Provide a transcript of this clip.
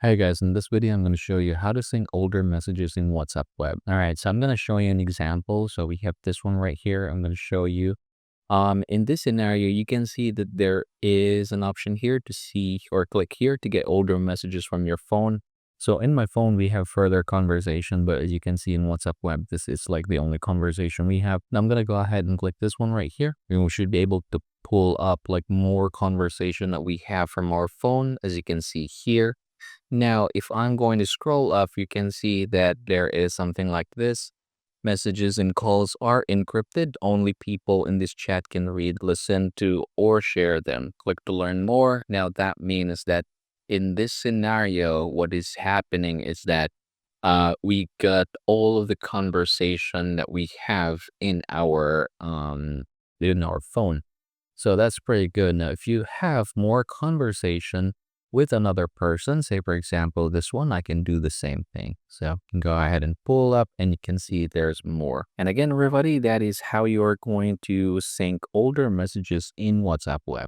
Hey guys, in this video, I'm going to show you how to sync older messages in WhatsApp web. All right, so I'm going to show you an example. So we have this one right here. I'm going to show you. In this scenario, you can see that there is an option here to see or click here to get older messages from your phone. So in my phone, we have further conversation, but as you can see in WhatsApp web, this is like the only conversation we have. Now I'm going to go ahead and click this one right here. And we should be able to pull up like more conversation that we have from our phone, as you can see here. Now, if I'm going to scroll up, you can see that there is something like this. Messages and calls are encrypted. Only people in this chat can read, listen to, or share them. Click to learn more. Now, that means that in this scenario, what is happening is that we got all of the conversation that we have in our phone. So that's pretty good. Now, if you have more conversation with another person, say for example, this one, I can do the same thing. So I can go ahead and pull up and you can see there's more. And again, everybody, that is how you're going to sync older messages in WhatsApp web.